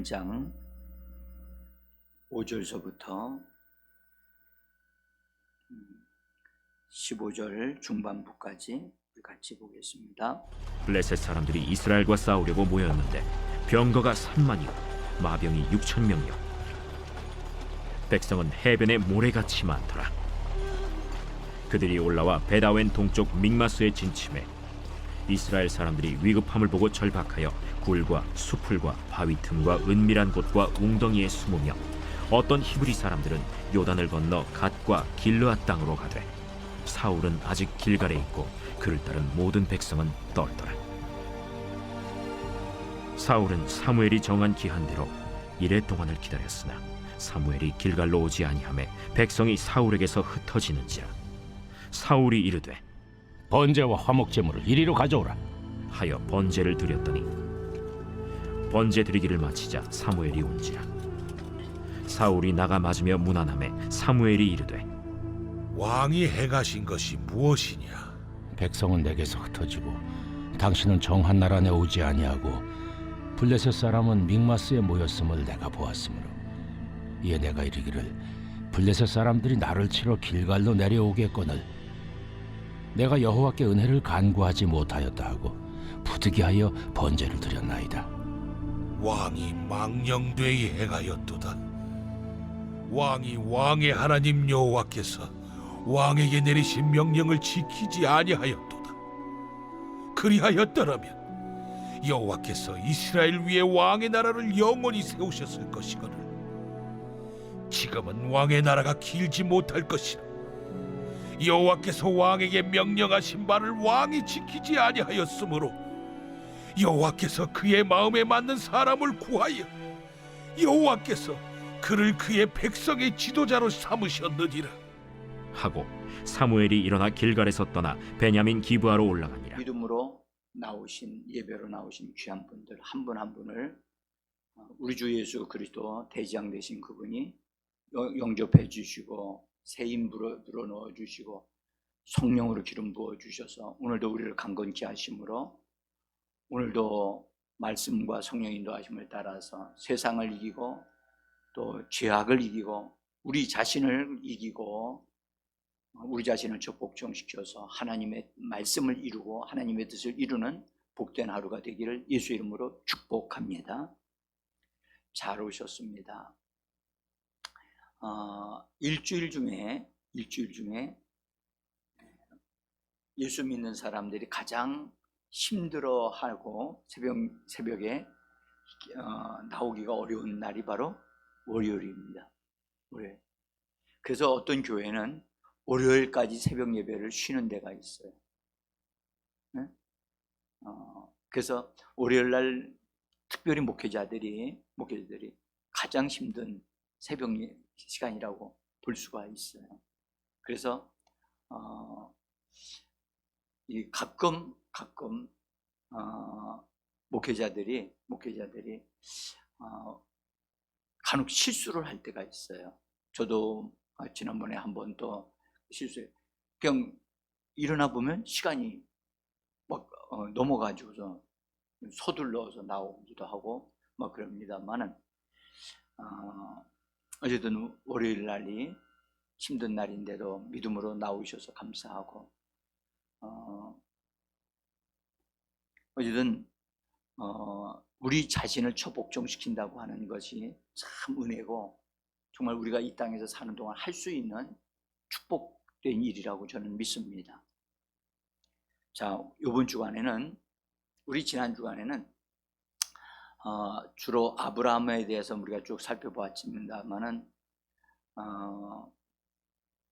3장 5절서부터 15절 중반부까지 같이 보겠습니다. 블레셋 사람들이 이스라엘과 싸우려고 모였는데 병거가 3만이요 마병이 6천 명이요 백성은 해변에 모래같이 많더라. 그들이 올라와 베다웬 동쪽 믹마스에 진침해 이스라엘 사람들이 위급함을 보고 절박하여 굴과 수풀과 바위 틈과 은밀한 곳과 웅덩이에 숨으며 어떤 히브리 사람들은 요단을 건너 갓과 길르앗 땅으로 가되 사울은 아직 길갈에 있고 그를 따른 모든 백성은 떨더라. 사울은 사무엘이 정한 기한대로 이레 동안을 기다렸으나 사무엘이 길갈로 오지 아니하매 백성이 사울에게서 흩어지는지라. 사울이 이르되 번제와 화목제물을 이리로 가져오라 하여 번제를 드렸더니 번제 드리기를 마치자 사무엘이 온지라. 사울이 나가 맞으며 문안하매 사무엘이 이르되 왕이 행하신 것이 무엇이냐? 백성은 내게서 흩어지고 당신은 정한 나라 내 오지 아니하고 블레셋 사람은 믹마스에 모였음을 내가 보았으므로 이에 내가 이르기를 블레셋 사람들이 나를 치러 길갈로 내려오겠거늘 내가 여호와께 은혜를 간구하지 못하였다 하고 부득이하여 번제를 드렸나이다. 왕이 망령되이 행하였도다. 왕이 왕의 하나님 여호와께서 왕에게 내리신 명령을 지키지 아니하였도다. 그리하였더라면 여호와께서 이스라엘 위에 왕의 나라를 영원히 세우셨을 것이거늘 지금은 왕의 나라가 길지 못할 것이라. 여호와께서 왕에게 명령하신 바를 왕이 지키지 아니하였으므로 여호와께서 그의 마음에 맞는 사람을 구하여 여호와께서 그를 그의 백성의 지도자로 삼으셨느니라 하고 사무엘이 일어나 길갈에서 떠나 베냐민 기브아로 올라가니라. 믿음으로 나오신 예배로 나오신 귀한 분들 한 분 한 분을 우리 주 예수 그리스도 대장 되신 그분이 영접해 주시고 새임 불어 넣어 주시고 성령으로 기름 부어 주셔서 오늘도 우리를 강건케 하심으로 오늘도 말씀과 성령 인도하심을 따라서 세상을 이기고 또 죄악을 이기고 우리 자신을 이기고 우리 자신을 복종시켜서 하나님의 말씀을 이루고 하나님의 뜻을 이루는 복된 하루가 되기를 예수 이름으로 축복합니다. 잘 오셨습니다. 일주일 중에 예수 믿는 사람들이 가장 힘들어하고 새벽에 나오기가 어려운 날이 바로 월요일입니다. 월요일. 그래서 어떤 교회는 월요일까지 새벽 예배를 쉬는 데가 있어요. 네? 그래서 월요일 날 특별히 목회자들이 가장 힘든 새벽 시간이라고 볼 수가 있어요. 그래서 가끔 목회자들이 간혹 실수를 할 때가 있어요. 저도 지난번에 한 번 또 실수해. 그냥 일어나 보면 시간이 막 넘어가지고서 서둘러서 나오기도 하고 막 그럽니다만은 어쨌든 월요일 날이 힘든 날인데도 믿음으로 나오셔서 감사하고 어쨌든 우리 자신을 처복종시킨다고 하는 것이 참 은혜고 정말 우리가 이 땅에서 사는 동안 할 수 있는 축복된 일이라고 저는 믿습니다. 자, 이번 주간에는 우리 지난 주간에는 주로 아브라함에 대해서 우리가 쭉 살펴보았습니다만은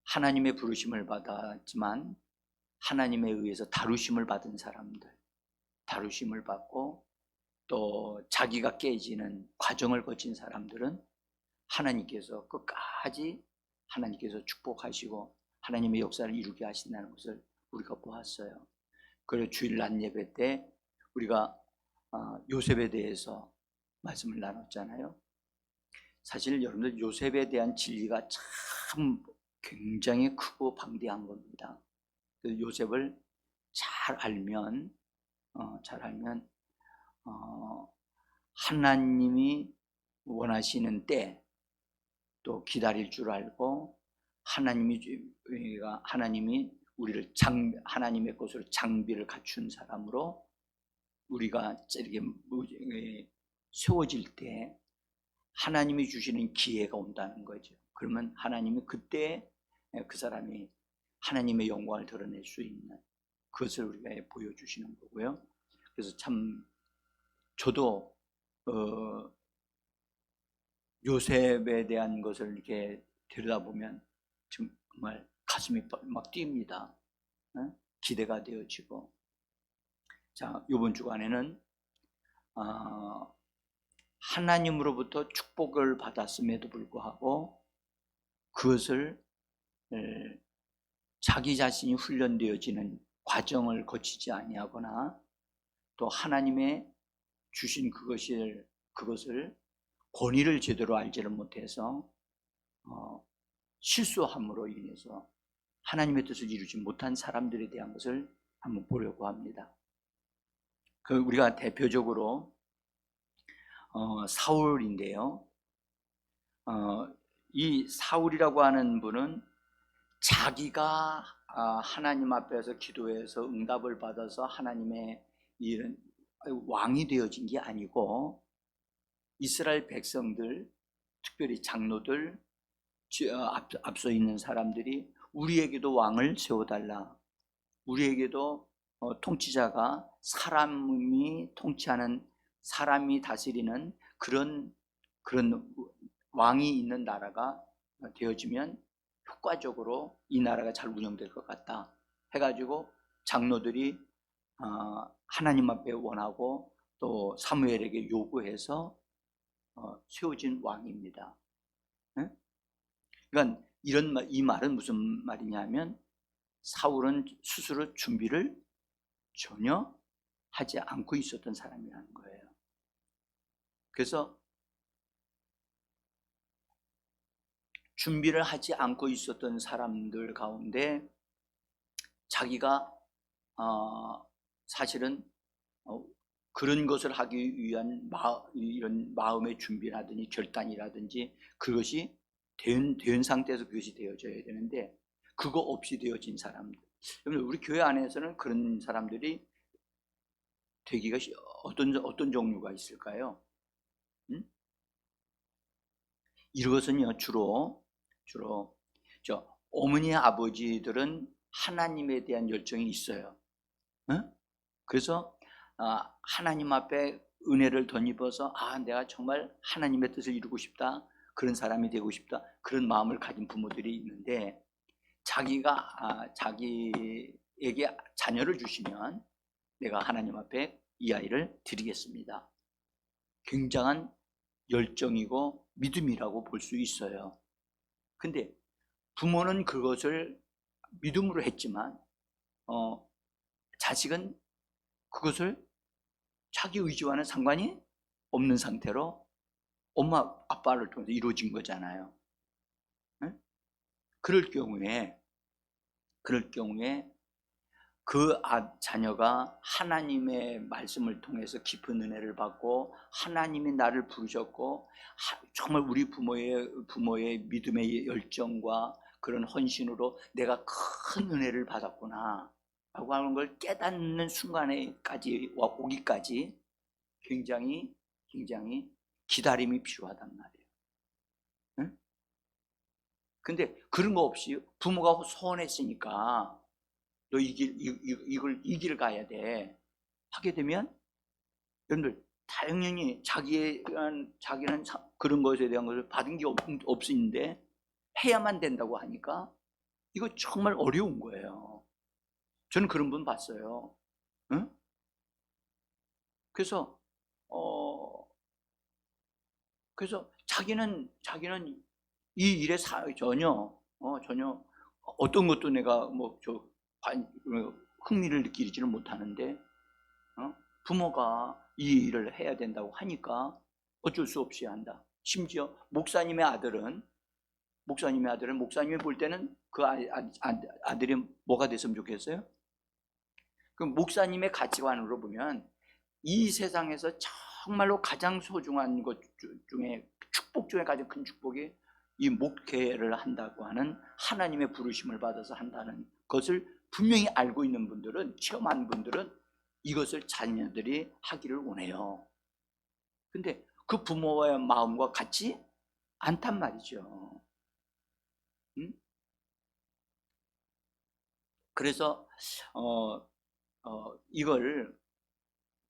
하나님의 부르심을 받았지만 하나님에 의해서 다루심을 받은 사람들, 다루심을 받고 또 자기가 깨지는 과정을 거친 사람들은 하나님께서 끝까지 하나님께서 축복하시고 하나님의 역사를 이루게 하신다는 것을 우리가 보았어요. 그리고 주일 낮 예배 때 우리가 요셉에 대해서 말씀을 나눴잖아요. 사실 여러분들 요셉에 대한 진리가 참 굉장히 크고 방대한 겁니다. 요셉을 잘 알면 하나님이 원하시는 때 또 기다릴 줄 알고 하나님이 우리를 하나님의 것으로 장비를 갖춘 사람으로 우리가 이렇게 세워질 때 하나님이 주시는 기회가 온다는 거죠. 그러면 하나님이 그때 그 사람이 하나님의 영광을 드러낼 수 있는 그것을 우리가 보여주시는 거고요. 그래서 참 저도 요셉에 대한 것을 이렇게 들여다보면 정말 가슴이 막 뛰입니다. 기대가 되어지고. 자, 이번 주간에는 하나님으로부터 축복을 받았음에도 불구하고 그것을 자기 자신이 훈련되어지는 과정을 거치지 아니하거나 또 하나님의 주신 그것을 권위를 제대로 알지를 못해서 실수함으로 인해서 하나님의 뜻을 이루지 못한 사람들에 대한 것을 한번 보려고 합니다. 우리가 대표적으로 사울인데요. 이 사울이라고 하는 분은 자기가 하나님 앞에서 기도해서 응답을 받아서 하나님의 이런 왕이 되어진 게 아니고 이스라엘 백성들, 특별히 장로들, 앞서 있는 사람들이 우리에게도 왕을 세워달라, 우리에게도 통치자가 사람이 통치하는, 사람이 다스리는 그런 왕이 있는 나라가 되어지면 효과적으로 이 나라가 잘 운영될 것 같다 해가지고 장로들이 하나님 앞에 원하고 또 사무엘에게 요구해서 세워진 왕입니다. 그러니까 이 말은 무슨 말이냐면 사울은 스스로 준비를 전혀 하지 않고 있었던 사람이라는 거예요. 그래서 준비를 하지 않고 있었던 사람들 가운데 자기가 사실은 그런 것을 하기 위한 이런 마음의 준비라든지 결단이라든지 그것이 된 상태에서 그것이 되어져야 되는데 그거 없이 되어진 사람들, 우리 교회 안에서는 그런 사람들이 되기가 어떤 종류가 있을까요? 이것은요 주로 어머니 아버지들은 하나님에 대한 열정이 있어요. 그래서 하나님 앞에 은혜를 덧입어서 내가 정말 하나님의 뜻을 이루고 싶다, 그런 사람이 되고 싶다, 그런 마음을 가진 부모들이 있는데 자기가 자기에게 자녀를 주시면 내가 하나님 앞에 이 아이를 드리겠습니다. 굉장한 열정이고 믿음이라고 볼 수 있어요. 근데 부모는 그것을 믿음으로 했지만 자식은 그것을 자기 의지와는 상관이 없는 상태로 엄마 아빠를 통해서 이루어진 거잖아요. 그럴 경우에 그 자녀가 하나님의 말씀을 통해서 깊은 은혜를 받고 하나님이 나를 부르셨고 정말 우리 부모의 믿음의 열정과 그런 헌신으로 내가 큰 은혜를 받았구나 라고 하는 걸 깨닫는 순간에까지 오기까지 굉장히 기다림이 필요하단 말이에요. 근데 그런 거 없이 부모가 소원했으니까 너 이걸 이 길을 가야 돼 하게 되면 여러분들 당연히 자기는 그런 것에 대한 것을 받은 게 없는데 해야만 된다고 하니까 이거 정말 어려운 거예요. 저는 그런 분 봤어요. 그래서 자기는 이 일에 전혀 어떤 것도 내가 흥미를 느끼지는 못하는데 부모가 이 일을 해야 된다고 하니까 어쩔 수 없이 한다. 심지어 목사님의 아들은 목사님이 볼 때는 그 아들이 뭐가 됐으면 좋겠어요? 그 목사님의 가치관으로 보면 이 세상에서 정말로 가장 소중한 것 중에 축복 중에 가장 큰 축복이 이 목회를 한다고 하는 하나님의 부르심을 받아서 한다는 것을 분명히 알고 있는 분들은, 체험한 분들은 이것을 자녀들이 하기를 원해요. 근데 그 부모의 마음과 같지 않단 말이죠. 그래서 이걸,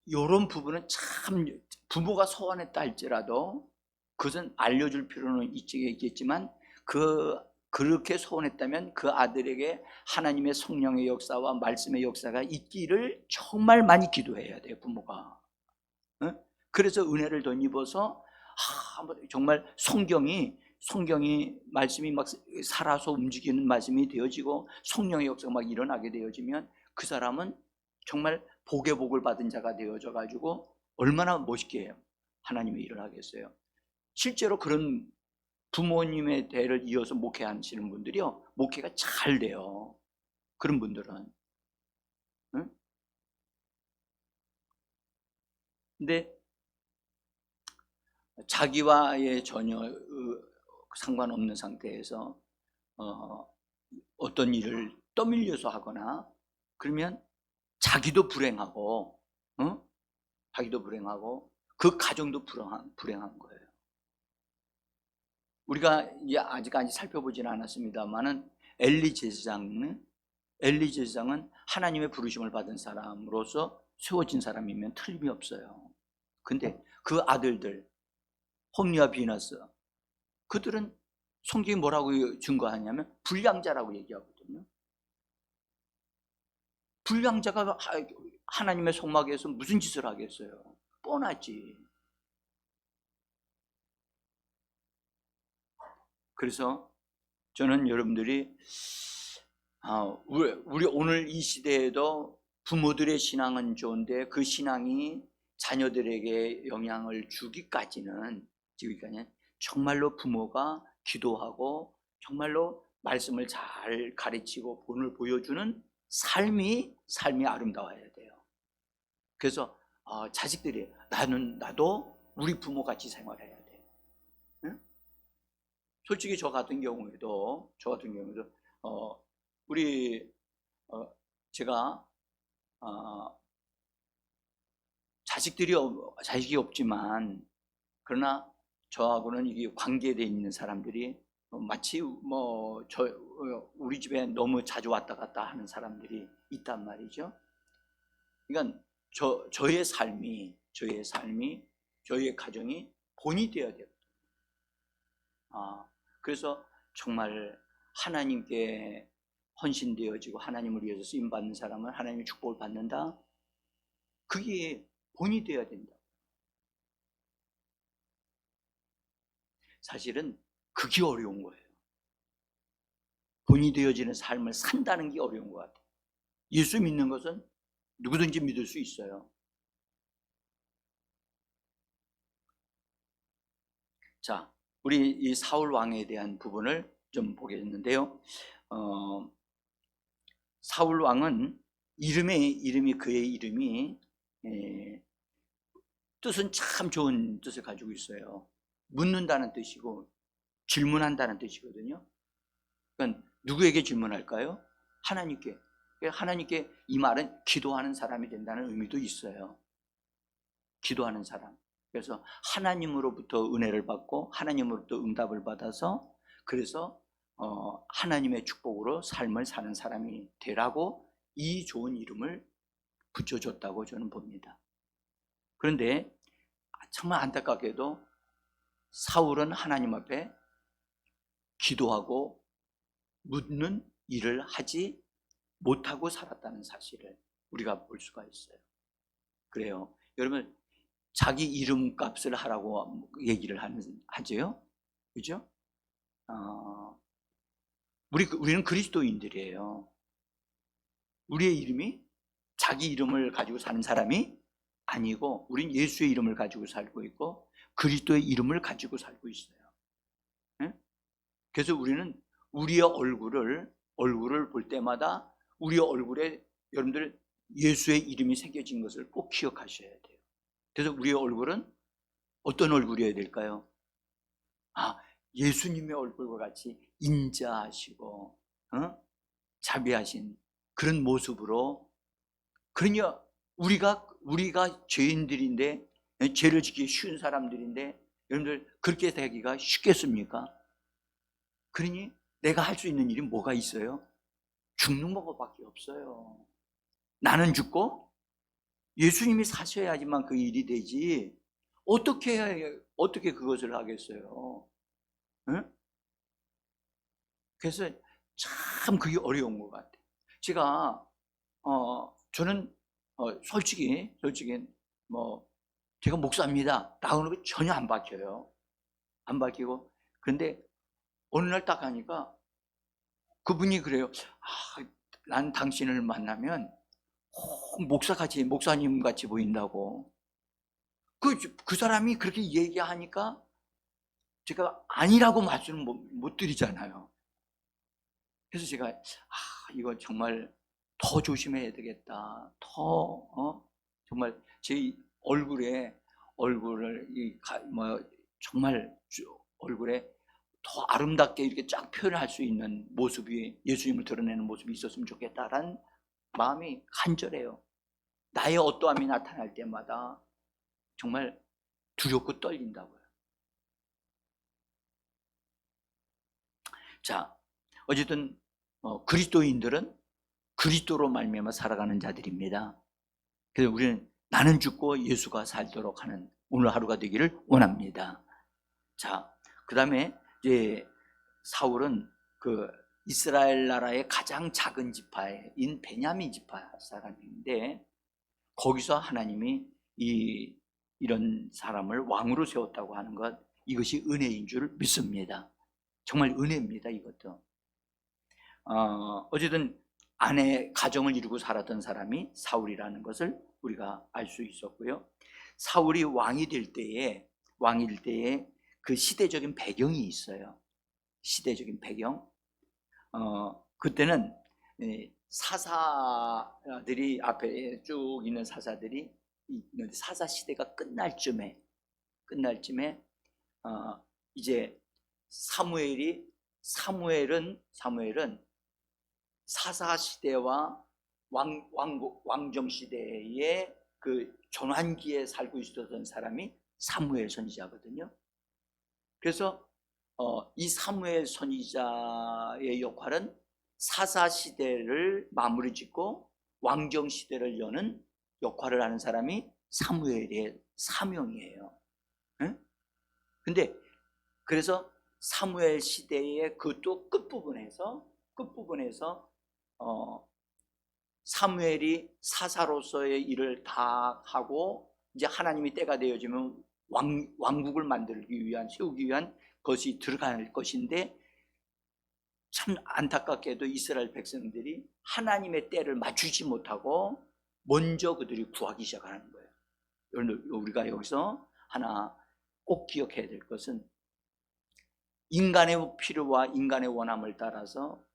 이런 부분은 참 부모가 소원했다 할지라도 그것은 알려줄 필요는 있겠지만, 그렇게 소원했다면 그 아들에게 하나님의 성령의 역사와 말씀의 역사가 있기를 정말 많이 기도해야 돼요, 부모가. 그래서 은혜를 덧입어서 정말 성경이 말씀이 막 살아서 움직이는 말씀이 되어지고 성령의 역사가 막 일어나게 되어지면 그 사람은 정말 복의 복을 받은 자가 되어져 가지고 얼마나 멋있게 하나님의 일을 하겠어요. 실제로 그런 부모님의 대를 이어서 목회하시는 분들이요, 목회가 잘 돼요. 그런 분들은. 근데 자기와의 전혀 상관없는 상태에서 어떤 일을 떠밀려서 하거나 그러면 자기도 불행하고, 그 가정도 불행한 거예요. 우리가 이제 아직까지 살펴보지는 않았습니다만은 엘리 제사장은 하나님의 부르심을 받은 사람으로서 세워진 사람이면 틀림이 없어요. 근데 그 아들들 홈리와 비너스, 그들은 성경이 뭐라고 증거하냐면 불량자라고 얘기하거든요. 불량자가 하나님의 속막에서 무슨 짓을 하겠어요? 뻔하지. 그래서 저는 여러분들이 우리 오늘 이 시대에도 부모들의 신앙은 좋은데 그 신앙이 자녀들에게 영향을 주기까지는 정말로 부모가 기도하고 정말로 말씀을 잘 가르치고 본을 보여주는 삶이 아름다워야 돼요. 그래서 자식들이 나도 우리 부모같이 생활해야 돼요. 응? 솔직히 저 같은 경우에도 제가 자식이 없지만, 그러나 저하고는 이게 관계되어 있는 사람들이 마치 우리 집에 너무 자주 왔다 갔다 하는 사람들이 있단 말이죠. 그러니까 저의 삶이 저의 가정이 본이 되어야 돼요. 그래서 정말 하나님께 헌신되어지고 하나님을 위해서 쓰임받는 사람은 하나님의 축복을 받는다. 그게 본이 되어야 된다. 사실은 그게 어려운 거예요. 본이 되어지는 삶을 산다는 게 어려운 것 같아요. 예수 믿는 것은 누구든지 믿을 수 있어요. 자, 우리 이 사울 왕에 대한 부분을 좀 보겠는데요. 사울 왕은 그의 이름이 뜻은 참 좋은 뜻을 가지고 있어요. 묻는다는 뜻이고 질문한다는 뜻이거든요. 그러니까 누구에게 질문할까요? 하나님께. 하나님께 이 말은 기도하는 사람이 된다는 의미도 있어요. 기도하는 사람. 그래서 하나님으로부터 은혜를 받고 하나님으로부터 응답을 받아서, 그래서 하나님의 축복으로 삶을 사는 사람이 되라고 이 좋은 이름을 붙여줬다고 저는 봅니다. 그런데 정말 안타깝게도 사울은 하나님 앞에 기도하고 묻는 일을 하지 못하고 살았다는 사실을 우리가 볼 수가 있어요. 그래요. 여러분, 자기 이름값을 하라고 얘기를 하죠. 그죠? 우리는 그리스도인들이에요. 우리의 이름이 자기 이름을 가지고 사는 사람이 아니고, 우린 예수의 이름을 가지고 살고 있고 그리스도의 이름을 가지고 살고 있어요. 그래서 우리는 우리의 얼굴을 볼 때마다 우리의 얼굴에 여러분들 예수의 이름이 새겨진 것을 꼭 기억하셔야 돼요. 그래서 우리의 얼굴은 어떤 얼굴이어야 될까요? 예수님의 얼굴과 같이 인자하시고 자비하신 그런 모습으로, 그러냐 우리가 죄인들인데, 죄를 지기 쉬운 사람들인데 여러분들 그렇게 되기가 쉽겠습니까? 그러니 내가 할 수 있는 일이 뭐가 있어요? 죽는 것밖에 없어요. 나는 죽고 예수님이 사셔야지만 그 일이 되지, 어떻게 그것을 하겠어요? 응? 그래서 참 그게 어려운 것 같아요. 저는 솔직히 제가 목사입니다 나오는 거 전혀 안 바뀌어요. 안 바뀌고, 그런데 어느 날 딱 하니까 그분이 그래요. 난 당신을 만나면 목사님 같이 보인다고. 그 사람이 그렇게 얘기하니까 제가 아니라고 말씀을 못 드리잖아요. 그래서 제가 이거 정말 더 조심해야 되겠다. 정말 제 얼굴을 정말 얼굴에 더 아름답게 이렇게 쫙 표현할 수 있는 모습이, 예수님을 드러내는 모습이 있었으면 좋겠다라는 마음이 간절해요. 나의 어떠함이 나타날 때마다 정말 두렵고 떨린다고요. 자, 어쨌든 그리스도인들은 그리스도로 말미암아 살아가는 자들입니다. 그래서 우리는 나는 죽고 예수가 살도록 하는 오늘 하루가 되기를 원합니다. 자, 그 다음에 이제 사울은 그 이스라엘 나라의 가장 작은 지파인 베냐민 지파 사람인데, 거기서 하나님이 이런 사람을 왕으로 세웠다고 하는 것, 이것이 은혜인 줄 믿습니다. 정말 은혜입니다, 이것도. 어쨌든 가정을 이루고 살았던 사람이 사울이라는 것을 우리가 알 수 있었고요. 사울이 왕이 될 때에 그 시대적인 배경이 있어요. 시대적인 배경. 그때는 사사들이 앞에 쭉 있는 사사들이 있는데, 사사 시대가 끝날 쯤에 이제 사무엘은 사사 시대와 왕정 시대의 그 전환기에 살고 있었던 사람이 사무엘 선지자거든요. 그래서 이 사무엘 선지자의 역할은 사사 시대를 마무리 짓고 왕정 시대를 여는 역할을 하는 사람이 사무엘의 사명이에요. 근데 그래서 사무엘 시대의 그 또 끝부분에서 사무엘이 사사로서의 일을 다 하고 이제 하나님이 때가 되어지면 왕국을 세우기 위한 것이 들어갈 것인데, 참 안타깝게도 이스라엘 백성들이 하나님의 때를 맞추지 못하고 먼저 그들이 구하기 시작하는 거예요. 우리가 여기서 하나 꼭 기억해야 될 것은, 인간의 필요와 인간의 원함을 따라서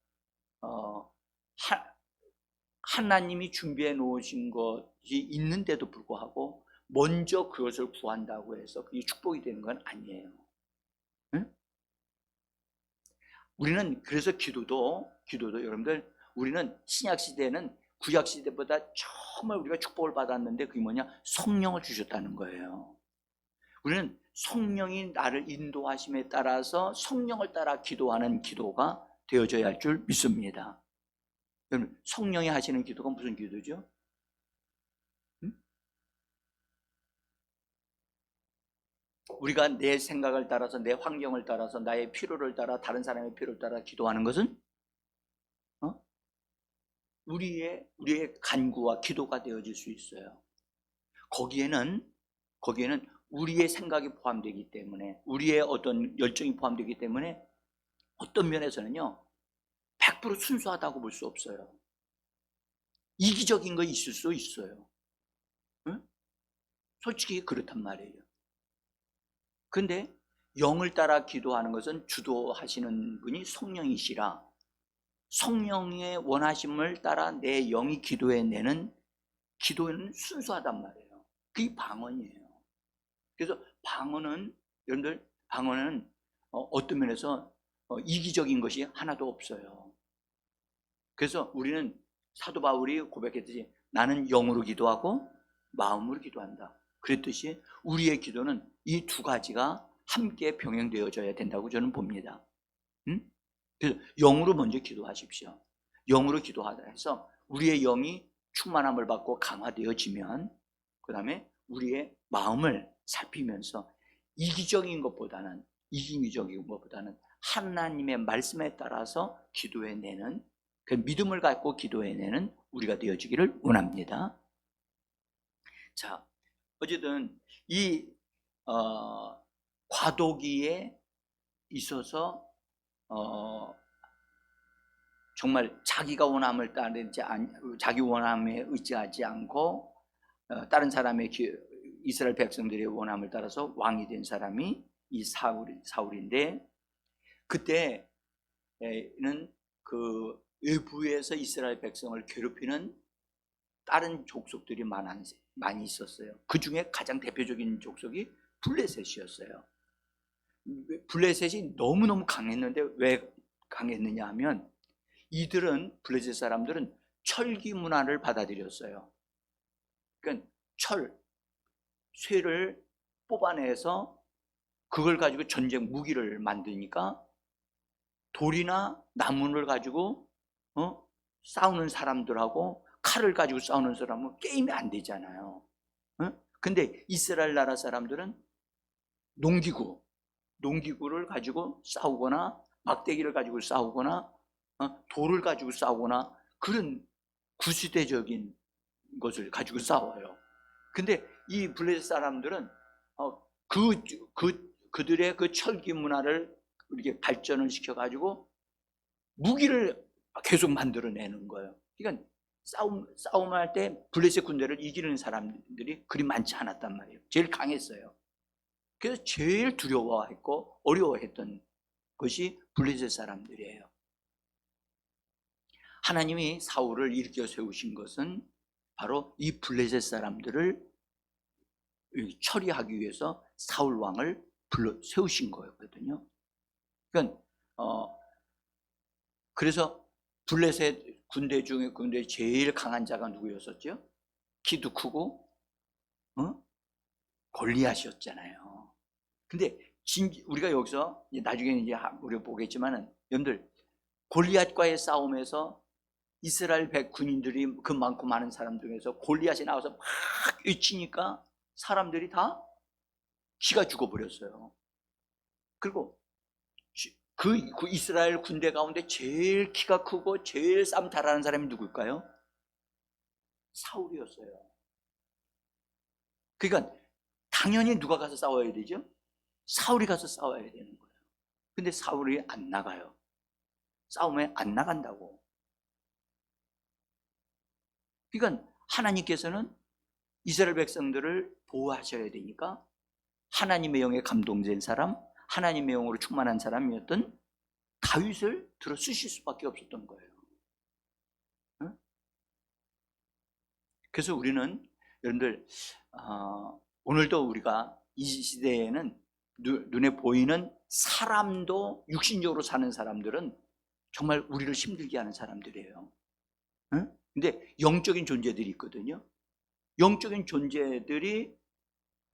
하나님이 준비해 놓으신 것이 있는데도 불구하고 먼저 그것을 구한다고 해서 그게 축복이 되는 건 아니에요. 응? 우리는 그래서 기도도 여러분들, 우리는 신약 시대는 구약 시대보다 정말 우리가 축복을 받았는데, 그게 뭐냐? 성령을 주셨다는 거예요. 우리는 성령이 나를 인도하심에 따라서 성령을 따라 기도하는 기도가 되어져야 할 줄 믿습니다. 여러분, 성령이 하시는 기도가 무슨 기도죠? 우리가 내 생각을 따라서, 내 환경을 따라서, 나의 필요를 따라, 다른 사람의 필요를 따라 기도하는 것은 우리의 간구와 기도가 되어질 수 있어요. 거기에는 우리의 생각이 포함되기 때문에, 우리의 어떤 열정이 포함되기 때문에 어떤 면에서는요 100% 순수하다고 볼 수 없어요. 이기적인 거 있을 수 있어요. 응? 솔직히 그렇단 말이에요. 근데 영을 따라 기도하는 것은 주도하시는 분이 성령이시라, 성령의 원하심을 따라 내 영이 기도해내는 기도는 순수하단 말이에요. 그게 방언이에요. 그래서 방언은, 여러분들, 방언은 어떤 면에서 이기적인 것이 하나도 없어요. 그래서 우리는 사도 바울이 고백했듯이 나는 영으로 기도하고 마음으로 기도한다. 그랬듯이 우리의 기도는 이 두 가지가 함께 병행되어져야 된다고 저는 봅니다. 그래서 영으로 먼저 기도하십시오. 영으로 기도하다 해서 우리의 영이 충만함을 받고 강화되어지면 그 다음에 우리의 마음을 살피면서 이기적인 것보다는 하나님의 말씀에 따라서 기도해내는 그 믿음을 갖고 기도해내는 우리가 되어지기를 원합니다. 자, 어쨌든 이 과도기에 있어서 정말 자기가 원함을 따르지 자기 원함에 의지하지 않고 다른 사람의 이스라엘 백성들의 원함을 따라서 왕이 된 사람이 이 사울인데, 그때는 그 외부에서 이스라엘 백성을 괴롭히는 다른 족속들이 많이 있었어요. 그 중에 가장 대표적인 족속이 블레셋이었어요. 블레셋이 너무너무 강했는데 왜 강했느냐 하면 블레셋 사람들은 철기 문화를 받아들였어요. 그러니까 쇠를 뽑아내서 그걸 가지고 전쟁 무기를 만드니까 돌이나 나무를 가지고 싸우는 사람들하고 칼을 가지고 싸우는 사람은 게임이 안 되잖아요. 근데 이스라엘 나라 사람들은 농기구를 가지고 싸우거나 막대기를 가지고 싸우거나 돌을 가지고 싸우거나 그런 구시대적인 것을 가지고 싸워요. 근데 이 블레셋 사람들은 그들의 그 철기 문화를 이렇게 발전을 시켜가지고 무기를 계속 만들어내는 거예요. 그러니까 싸움할 때 블레셋 군대를 이기는 사람들이 그리 많지 않았단 말이에요. 제일 강했어요. 그래서 제일 두려워했고 어려워했던 것이 블레셋 사람들이에요. 하나님이 사울을 일으켜 세우신 것은 바로 이 블레셋 사람들을 처리하기 위해서 사울 왕을 불러 세우신 거였거든요. 그러니까 그래서 블레셋 군대 중에 제일 강한 자가 누구였었죠? 키도 크고 골리앗이었잖아요. 근데 우리가 여기서 나중에 이제 우리가 보겠지만은 여러분들 골리앗과의 싸움에서 이스라엘 군인들이 그 많고 많은 사람 중에서 골리앗이 나와서 막 외치니까 사람들이 다 기가 죽어버렸어요. 그리고 그 이스라엘 군대 가운데 제일 키가 크고 제일 싸움 잘하는 사람이 누굴까요? 사울이었어요. 그러니까 당연히 누가 가서 싸워야 되죠? 사울이 가서 싸워야 되는 거예요. 근데 사울이 안 나가요. 싸움에 안 나간다고. 그러니까 하나님께서는 이스라엘 백성들을 보호하셔야 되니까 하나님의 영에 감동된 사람, 하나님의 영으로 충만한 사람이었던 다윗을 들어 쓰실 수밖에 없었던 거예요. 그래서 우리는 여러분들 오늘도 우리가 이 시대에는 눈에 보이는 사람도 육신적으로 사는 사람들은 정말 우리를 힘들게 하는 사람들이에요. 근데 영적인 존재들이 있거든요. 영적인 존재들이,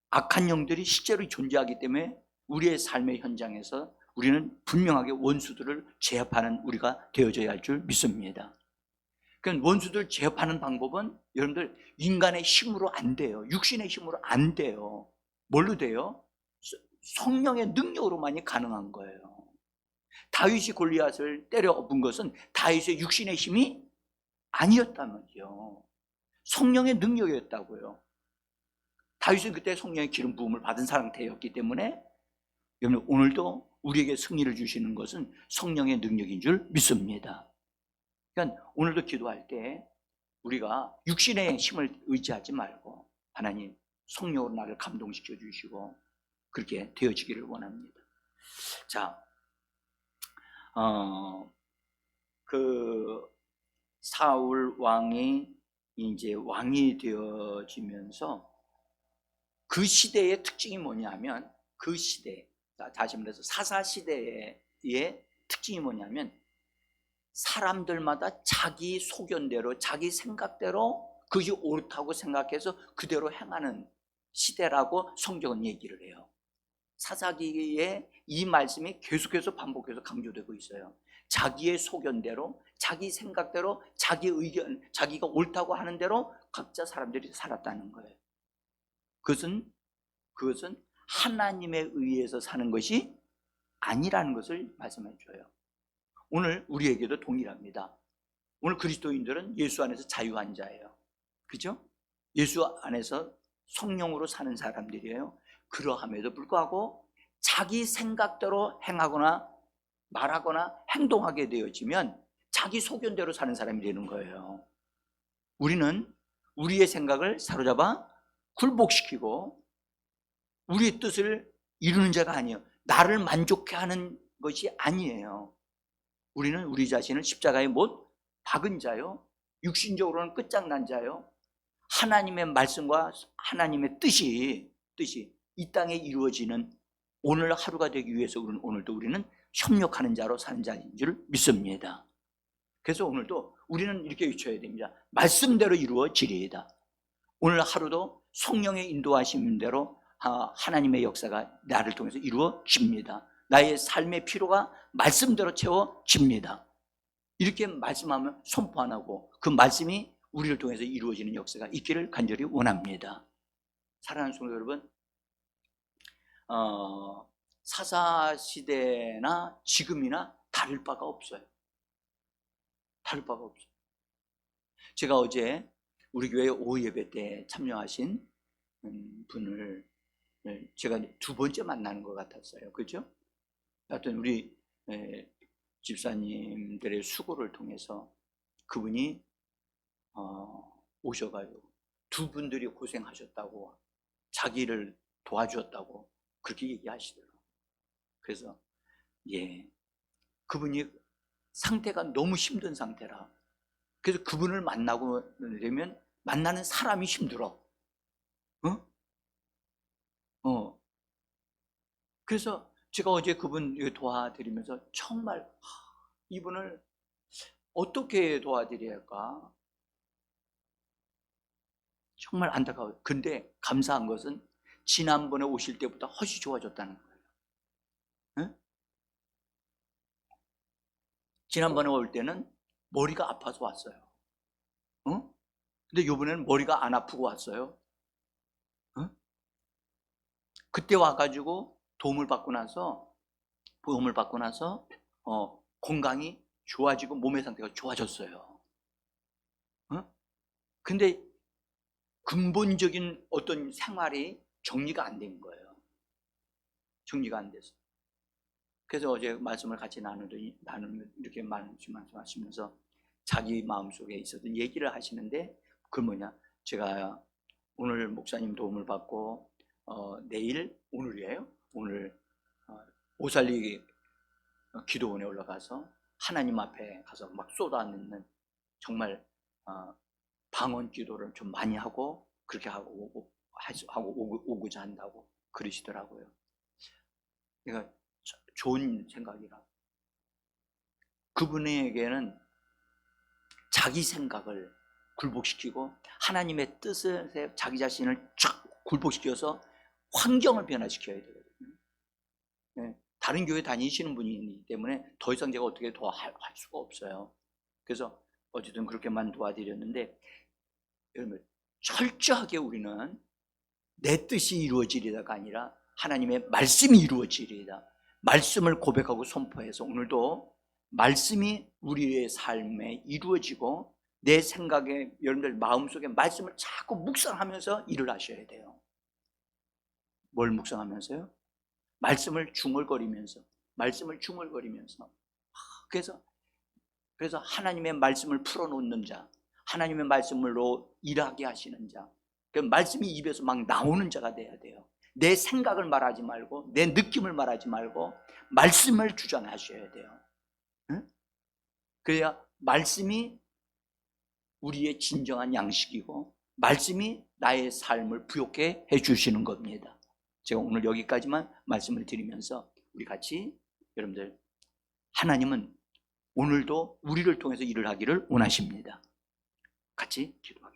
악한 영들이 실제로 존재하기 때문에 우리의 삶의 현장에서 우리는 분명하게 원수들을 제압하는 우리가 되어져야 할 줄 믿습니다. 그러니까 원수들 제압하는 방법은 여러분들 인간의 힘으로 안 돼요. 육신의 힘으로 안 돼요. 뭘로 돼요? 성령의 능력으로만이 가능한 거예요. 다윗이 골리앗을 때려 엎은 것은 다윗의 육신의 힘이 아니었다면요, 성령의 능력이었다고요. 다윗은 그때 성령의 기름 부음을 받은 상태였기 때문에 여러분 오늘도 우리에게 승리를 주시는 것은 성령의 능력인 줄 믿습니다. 그러니까 오늘도 기도할 때 우리가 육신의 힘을 의지하지 말고 하나님 성령으로 나를 감동시켜 주시고 그렇게 되어지기를 원합니다. 자, 그 사울 왕이 이제 왕이 되어지면서 그 시대의 특징이 뭐냐면 그 시대 다시 말해서 사사시대의 특징이 뭐냐면 사람들마다 자기 소견대로 자기 생각대로 그것이 옳다고 생각해서 그대로 행하는 시대라고 성경은 얘기를 해요. 사사기에 이 말씀이 계속해서 반복해서 강조되고 있어요. 자기의 소견대로 자기 생각대로 자기 의견, 자기가 옳다고 하는 대로 각자 사람들이 살았다는 거예요. 그것은 하나님에 의해서 사는 것이 아니라는 것을 말씀해 줘요. 오늘 우리에게도 동일합니다. 오늘 그리스도인들은 예수 안에서 자유한 자예요. 그죠? 예수 안에서 성령으로 사는 사람들이에요. 그러함에도 불구하고 자기 생각대로 행하거나 말하거나 행동하게 되어지면 자기 소견대로 사는 사람이 되는 거예요. 우리는 우리의 생각을 사로잡아 굴복시키고 우리의 뜻을 이루는 자가 아니에요. 나를 만족해 하는 것이 아니에요. 우리는 우리 자신을 십자가에 못 박은 자요, 육신적으로는 끝장난 자요, 하나님의 말씀과 하나님의 뜻이 이 땅에 이루어지는 오늘 하루가 되기 위해서 오늘도 우리는 협력하는 자로 사는 자인 줄 믿습니다. 그래서 오늘도 우리는 이렇게 외쳐야 됩니다. 말씀대로 이루어지리이다. 오늘 하루도 성령의 인도하심대로 하나님의 역사가 나를 통해서 이루어집니다. 나의 삶의 필요가 말씀대로 채워집니다. 이렇게 말씀하면 선포 안 하고 그 말씀이 우리를 통해서 이루어지는 역사가 있기를 간절히 원합니다. 사랑하는 성도 여러분, 사사시대나 지금이나 다를 바가 없어요. 다를 바가 없어요. 제가 어제 우리 교회 오후 예배 때 참여하신 분을 제가 두 번째 만나는 것 같았어요. 그렇죠? 하여튼 우리 집사님들의 수고를 통해서 그분이 오셔가지고 두 분들이 고생하셨다고, 자기를 도와주었다고 그렇게 얘기하시더라고요. 그래서 그분이 상태가 너무 힘든 상태라, 그래서 그분을 만나고 되면 만나는 사람이 힘들어. 그래서 제가 어제 그분 도와드리면서 정말 이분을 어떻게 도와드려야 할까 정말 안타까워요. 근데 감사한 것은 지난번에 오실 때보다 훨씬 좋아졌다는 거예요. 지난번에 올 때는 머리가 아파서 왔어요. 근데 이번에는 머리가 안 아프고 왔어요. 그때 와가지고 도움을 받고 나서 건강이 좋아지고 몸의 상태가 좋아졌어요. 근데 근본적인 어떤 생활이 정리가 안 된 거예요. 정리가 안 됐어요. 그래서 어제 말씀을 같이 나누면 이렇게 말씀하시면서 자기 마음속에 있었던 얘기를 하시는데, 그건 뭐냐, 제가 오늘 목사님 도움을 받고 내일, 오늘이에요. 오늘 오살리 기도원에 올라가서 하나님 앞에 가서 막 쏟아내는 정말 방언 기도를 좀 많이 하고 그렇게 하고 오고자 한다고 그러시더라고요. 그러니까 좋은 생각이라. 그분에게는 자기 생각을 굴복시키고 하나님의 뜻에 자기 자신을 쫙 굴복시켜서 환경을 변화시켜야 되거든요. 다른 교회 다니시는 분이기 때문에 더 이상 제가 어떻게 더 할 수가 없어요. 그래서 어쨌든 그렇게만 도와드렸는데, 여러분 철저하게 우리는 내 뜻이 이루어지리다가 아니라 하나님의 말씀이 이루어지리다. 말씀을 고백하고 선포해서 오늘도 말씀이 우리의 삶에 이루어지고 내 생각에, 여러분들 마음속에 말씀을 자꾸 묵상하면서 일을 하셔야 돼요. 뭘 묵상하면서요? 말씀을 중얼거리면서. 그래서 하나님의 말씀을 풀어놓는 자, 하나님의 말씀으로 일하게 하시는 자, 그 말씀이 입에서 막 나오는 자가 돼야 돼요. 내 생각을 말하지 말고 내 느낌을 말하지 말고 말씀을 주장하셔야 돼요. 그래야 말씀이 우리의 진정한 양식이고 말씀이 나의 삶을 부욕해 주시는 겁니다. 제가 오늘 여기까지만 말씀을 드리면서 우리 같이 여러분들, 하나님은 오늘도 우리를 통해서 일을 하기를 원하십니다. 같이 기도합시다.